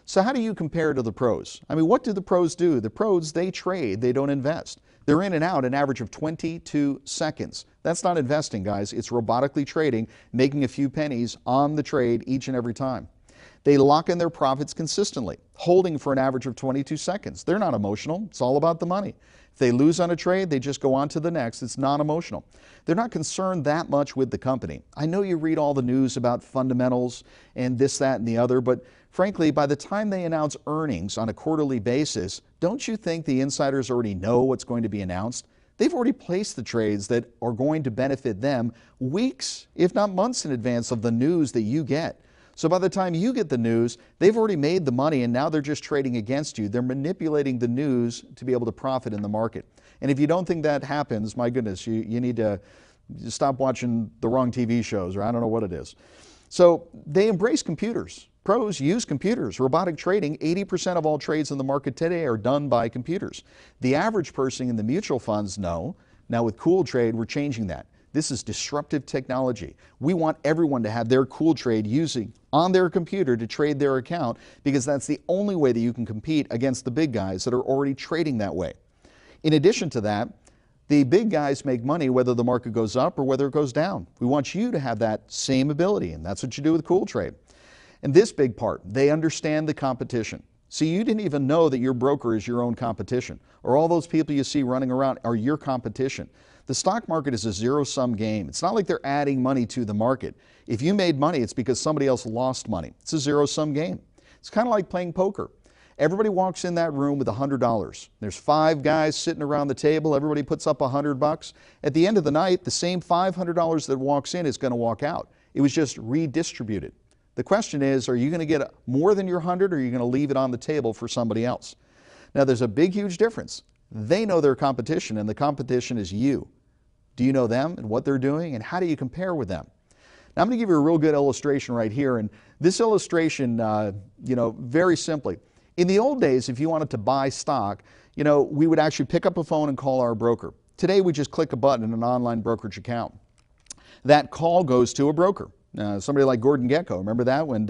So how do you compare to the pros? I mean, what do the pros do? The pros, they trade, they don't invest. They're in and out an average of 22 seconds. That's not investing, guys. It's robotically trading, making a few pennies on the trade each and every time. They lock in their profits consistently, holding for an average of 22 seconds. They're not emotional. It's all about the money. If they lose on a trade, they just go on to the next. It's non-emotional. They're not concerned that much with the company. I know you read all the news about fundamentals and this, that, and the other, but frankly, by the time they announce earnings on a quarterly basis, don't you think the insiders already know what's going to be announced? They've already placed the trades that are going to benefit them weeks, if not months in advance of the news that you get. So by the time you get the news, they've already made the money and now they're just trading against you. They're manipulating the news to be able to profit in the market. And if you don't think that happens, my goodness, you need to stop watching the wrong TV shows, or I don't know what it is. So they embrace computers. Pros use computers. Robotic trading, 80% of all trades in the market today are done by computers. The average person in the mutual funds know. Now with Cool Trade, we're changing that. This is disruptive technology. We want everyone to have their Cool Trade using on their computer to trade their account, because that's the only way that you can compete against the big guys that are already trading that way. In addition to that, the big guys make money whether the market goes up or whether it goes down. We want you to have that same ability, and that's what you do with Cool Trade. And this big part, they understand the competition. See, you didn't even know that your broker is your own competition, or all those people you see running around are your competition. The stock market is a zero-sum game. It's not like they're adding money to the market. If you made money, it's because somebody else lost money. It's a zero-sum game. It's kind of like playing poker. Everybody walks in that room with $100. There's 5 guys sitting around the table. Everybody puts up $100. At the end of the night, the same $500 that walks in is going to walk out. It was just redistributed. The question is, are you going to get more than your 100, or are you going to leave it on the table for somebody else? Now, there's a big, huge difference. They know their competition, and the competition is you. Do you know them and what they're doing, and how do you compare with them? Now, I'm going to give you a real good illustration right here, and this illustration, very simply. In the old days, if you wanted to buy stock, we would actually pick up a phone and call our broker. Today, we just click a button in an online brokerage account. That call goes to a broker. Somebody like Gordon Gekko, remember that when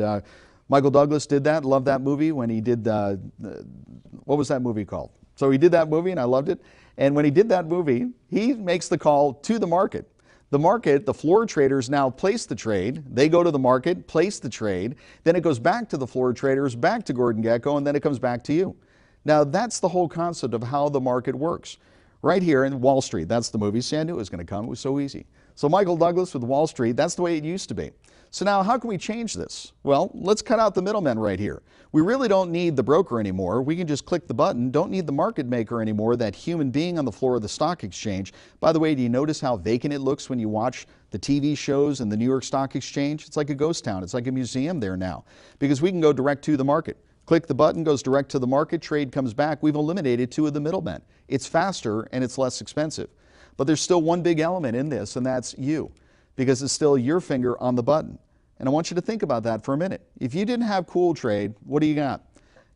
Michael Douglas did that? Loved that movie when he did, what was that movie called? So he did that movie and I loved it. And when he did that movie, he makes the call to the market. The market, the floor traders now place the trade. They go to the market, place the trade. Then it goes back to the floor traders, back to Gordon Gekko, and then it comes back to you. Now that's the whole concept of how the market works. Right here in Wall Street, that's the movie. See, I knew it was going to come. It was so easy. So Michael Douglas with Wall Street, that's the way it used to be. So now how can we change this? Well, let's cut out the middlemen right here. We really don't need the broker anymore. We can just click the button. Don't need the market maker anymore, that human being on the floor of the stock exchange. By the way, do you notice how vacant it looks when you watch the TV shows in the New York Stock Exchange? It's like a ghost town. It's like a museum there now, because we can go direct to the market. Click the button, goes direct to the market, trade comes back. We've eliminated 2 of the middlemen. It's faster and it's less expensive. But there's still one big element in this, and that's you, because it's still your finger on the button. And I want you to think about that for a minute. If you didn't have Cool Trade, what do you got?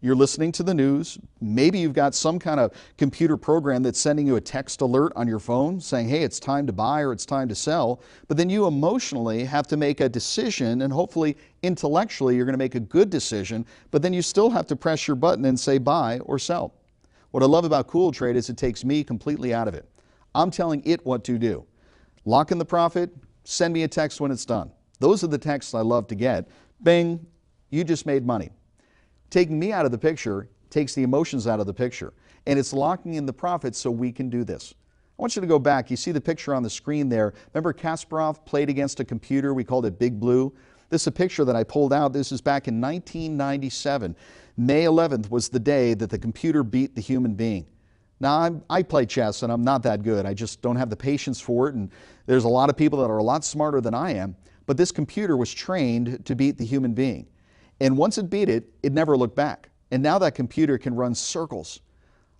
You're listening to the news. Maybe you've got some kind of computer program that's sending you a text alert on your phone saying, hey, it's time to buy or it's time to sell. But then you emotionally have to make a decision, and hopefully intellectually you're going to make a good decision, but then you still have to press your button and say buy or sell. What I love about Cool Trade is it takes me completely out of it. I'm telling it what to do. Lock in the profit, send me a text when it's done. Those are the texts I love to get. Bing, you just made money. Taking me out of the picture takes the emotions out of the picture, and it's locking in the profits so we can do this. I want you to go back. You see the picture on the screen there. Remember Kasparov played against a computer? We called it Big Blue. This is a picture that I pulled out. This is back in 1997. May 11th was the day that the computer beat the human being. Now, I play chess, and I'm not that good. I just don't have the patience for it, and there's a lot of people that are a lot smarter than I am, but this computer was trained to beat the human being. And once it beat it, it never looked back. And now that computer can run circles.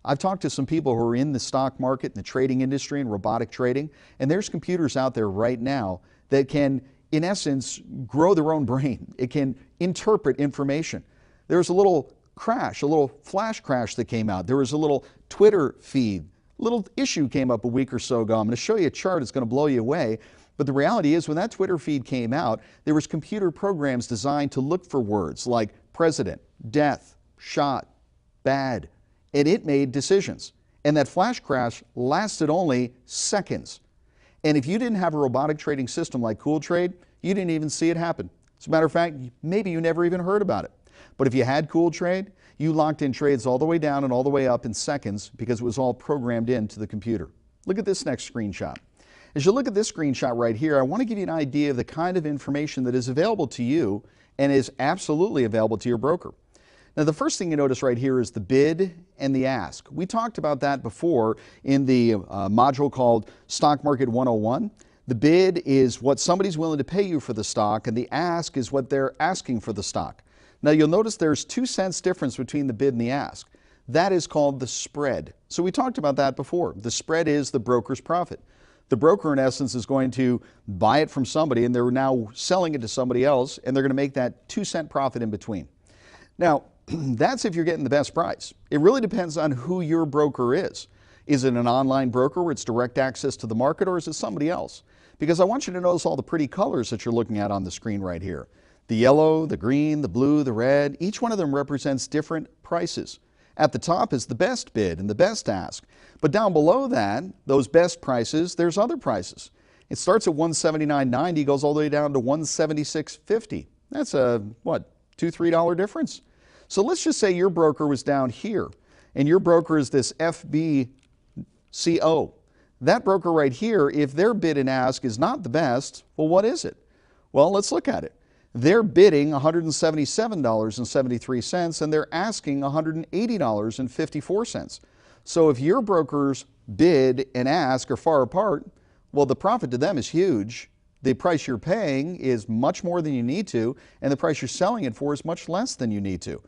I've talked to some people who are in the stock market, in the trading industry, and robotic trading, and there's computers out there right now that can, in essence, grow their own brain. It can interpret information. There's a little crash, a little flash crash that came out. There was a little Twitter feed. A little issue came up a week or so ago. I'm going to show you a chart. It's going to blow you away. But the reality is, when that Twitter feed came out, there was computer programs designed to look for words like president, death, shot, bad, and it made decisions. And that flash crash lasted only seconds. And if you didn't have a robotic trading system like Cool Trade, you didn't even see it happen. As a matter of fact, maybe you never even heard about it. But if you had Cool Trade, you locked in trades all the way down and all the way up in seconds because it was all programmed into the computer. Look at this next screenshot. As you look at this screenshot right here, I want to give you an idea of the kind of information that is available to you and is absolutely available to your broker. Now, the first thing you notice right here is the bid and the ask. We talked about that before in the module called Stock Market 101. The bid is what somebody's willing to pay you for the stock, and the ask is what they're asking for the stock. Now, you'll notice there's 2 cents difference between the bid and the ask. That is called the spread. So we talked about that before. The spread is the broker's profit. The broker, in essence, is going to buy it from somebody, and they're now selling it to somebody else, and they're going to make that 2-cent profit in between. Now, that's if you're getting the best price. It really depends on who your broker is. Is it an online broker where it's direct access to the market, or is it somebody else? Because I want you to notice all the pretty colors that you're looking at on the screen right here. The yellow, the green, the blue, the red, each one of them represents different prices. At the top is the best bid and the best ask. But down below that, those best prices, there's other prices. It starts at $179.90, goes all the way down to $176.50. That's a, what, $2, $3 difference? So let's just say your broker was down here, and your broker is this FBCO. That broker right here, if their bid and ask is not the best, well, what is it? Well, let's look at it. They're bidding $177.73, and they're asking $180.54. So if your broker's bid and ask are far apart, well, the profit to them is huge. The price you're paying is much more than you need to, and the price you're selling it for is much less than you need to.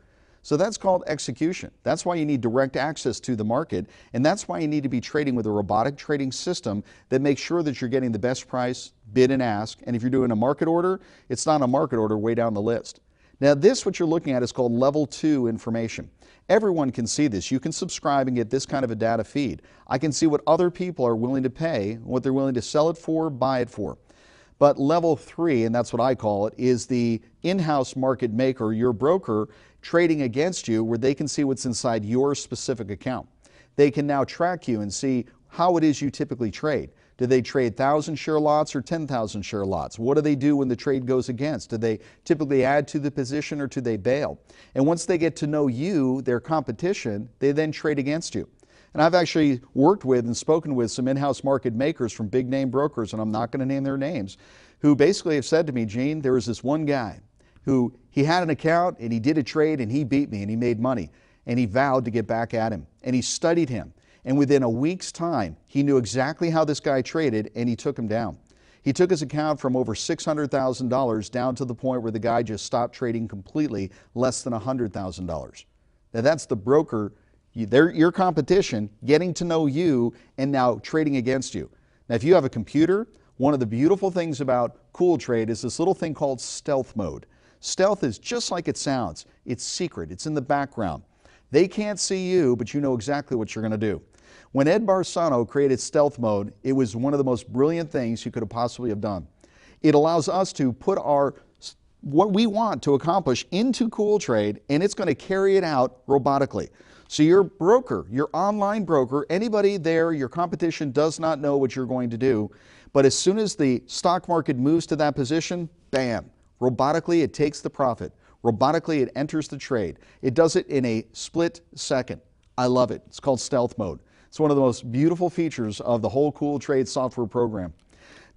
So that's called execution. That's why you need direct access to the market, and that's why you need to be trading with a robotic trading system that makes sure that you're getting the best price, bid and ask, and if you're doing a market order, it's not a market order way down the list. Now this, what you're looking at, is called level 2 information. Everyone can see this. You can subscribe and get this kind of a data feed. I can see what other people are willing to pay, what they're willing to sell it for, buy it for. But level 3, and that's what I call it, is the in-house market maker, your broker, trading against you, where they can see what's inside your specific account. They can now track you and see how it is you typically trade. Do they trade 1,000 share lots or 10,000 share lots? What do they do when the trade goes against? Do they typically add to the position, or do they bail? And once they get to know you, their competition, they then trade against you. And I've actually worked with and spoken with some in-house market makers from big name brokers, and I'm not going to name their names, who basically have said to me, Gene, there was this one guy who he had an account and he did a trade and he beat me and he made money, and he vowed to get back at him, and he studied him, and within a week's time he knew exactly how this guy traded, and he took him down. He took his account from over $600,000 down to the point where the guy just stopped trading completely, less than $100,000. Now that's the broker, your competition, getting to know you and now trading against you. Now if you have a computer, one of the beautiful things about Cool Trade is this little thing called stealth mode. Stealth is just like it sounds. It's secret. It's in the background. They can't see you, but you know exactly what you're going to do. When Ed Barsano created stealth mode, it was one of the most brilliant things you could have possibly have done. It allows us to put what we want to accomplish into Cool Trade, and it's going to carry it out robotically. So your broker, your online broker, anybody there, your competition does not know what you're going to do, but as soon as the stock market moves to that position, bam, robotically it takes the profit. Robotically it enters the trade. It does it in a split second. I love it. It's called stealth mode. It's one of the most beautiful features of the whole Cool Trade software program.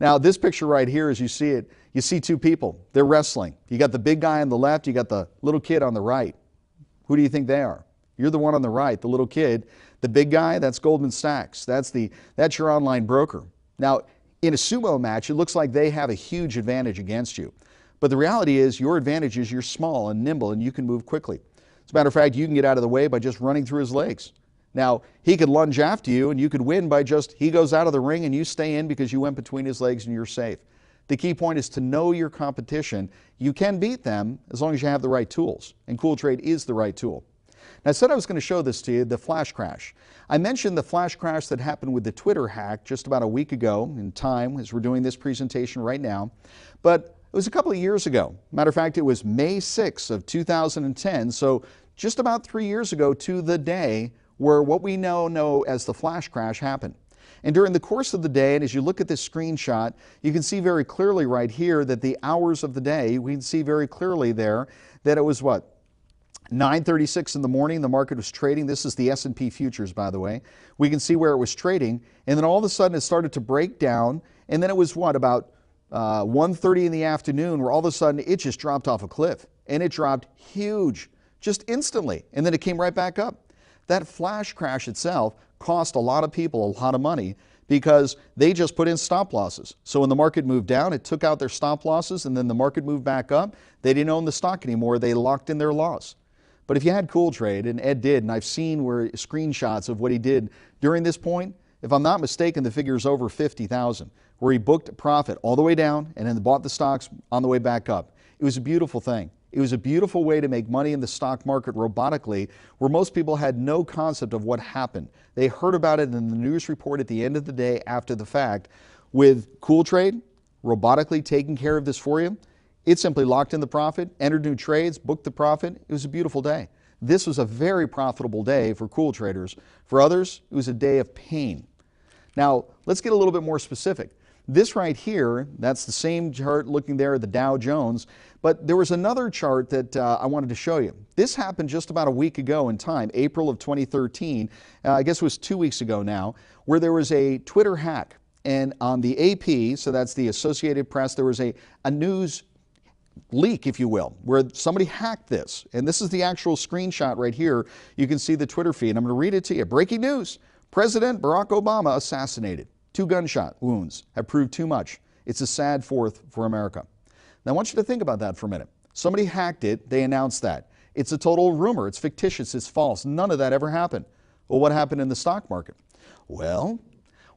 Now this picture right here, as you see it, you see 2 people. They're wrestling. You got the big guy on the left, you got the little kid on the right. Who do you think they are? You're the one on the right, the little kid. The big guy, that's Goldman Sachs. That's your online broker. Now, in a sumo match, it looks like they have a huge advantage against you. But the reality is your advantage is you're small and nimble and you can move quickly. As a matter of fact, you can get out of the way by just running through his legs. Now, he could lunge after you and you could win by he goes out of the ring and you stay in because you went between his legs and you're safe. The key point is to know your competition. You can beat them as long as you have the right tools, and Cool Trade is the right tool. Now, I said I was going to show this to you, the flash crash. I mentioned the flash crash that happened with the Twitter hack just about a week ago in time as we're doing this presentation right now. But It was a couple of years ago. Matter of fact, it was May 6th of 2010, so just about 3 years ago to the day where what we now know as the flash crash happened. And during the course of the day, and as you look at this screenshot, you can see very clearly right here that the hours of the day, we can see very clearly there that it was what? 9:36 in the morning, the market was trading. This is the S&P futures, by the way. We can see where it was trading, and then all of a sudden it started to break down, and then it was what, about 1:30 in the afternoon, where all of a sudden it just dropped off a cliff, and it dropped huge, just instantly, and then it came right back up. That flash crash itself cost a lot of people a lot of money because they just put in stop losses. So when the market moved down, it took out their stop losses, and then the market moved back up. They didn't own the stock anymore. They locked in their loss. But if you had Cool Trade, and Ed did, and I've seen where screenshots of what he did during this point, if I'm not mistaken, the figure is over 50,000, where he booked a profit all the way down and then bought the stocks on the way back up. It was a beautiful thing. It was a beautiful way to make money in the stock market robotically, where most people had no concept of what happened. They heard about it in the news report at the end of the day after the fact. With Cool Trade robotically taking care of this for you, it simply locked in the profit, entered new trades, booked the profit. It was a beautiful day. This was a very profitable day for Cool Traders. For others, it was a day of pain. Now, let's get a little bit more specific. This right here, that's the same chart looking there at the Dow Jones, but there was another chart that I wanted to show you. This happened just about a week ago in time, April of 2013, I guess it was 2 weeks ago now, where there was a Twitter hack. And on the AP, so that's the Associated Press, there was a news leak, if you will, where somebody hacked this. And this is the actual screenshot right here. You can see the Twitter feed. I'm going to read it to you. Breaking news. President Barack Obama assassinated. 2 gunshot wounds have proved too much. It's a sad fourth for America. Now, I want you to think about that for a minute. Somebody hacked it. They announced that. It's a total rumor. It's fictitious. It's false. None of that ever happened. Well, what happened in the stock market? Well,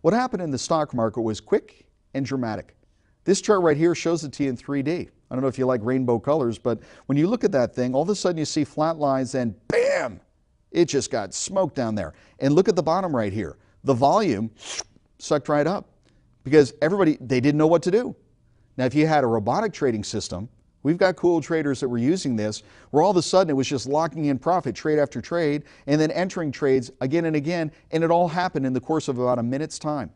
what happened in the stock market was quick and dramatic. This chart right here shows it to you in 3D. I don't know if you like rainbow colors, but when you look at that thing, all of a sudden you see flat lines and bam, it just got smoked down there. And look at the bottom right here. The volume sucked right up because everybody, they didn't know what to do. Now, if you had a robotic trading system, we've got Cool Traders that were using this, where all of a sudden it was just locking in profit trade after trade and then entering trades again and again, and it all happened in the course of about a minute's time.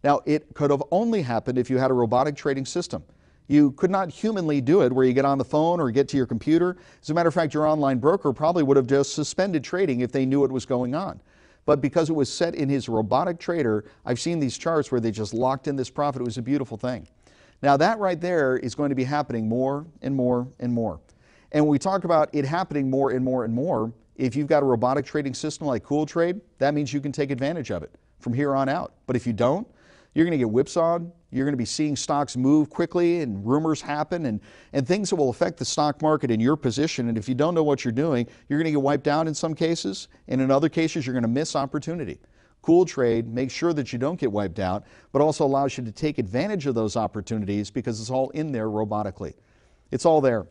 Now, it could have only happened if you had a robotic trading system. You could not humanly do it where you get on the phone or get to your computer. As a matter of fact, your online broker probably would have just suspended trading if they knew what was going on. But because it was set in his robotic trader, I've seen these charts where they just locked in this profit. It was a beautiful thing. Now, that right there is going to be happening more and more and more. And when we talk about it happening more and more and more, if you've got a robotic trading system like Cool Trade, that means you can take advantage of it from here on out. But if you don't, you're going to get whipsawed. You're going to be seeing stocks move quickly and rumors happen and things that will affect the stock market in your position. And if you don't know what you're doing, you're going to get wiped out in some cases. And in other cases, you're going to miss opportunity. Cool Trade makes sure that you don't get wiped out, but also allows you to take advantage of those opportunities because it's all in there robotically. It's all there.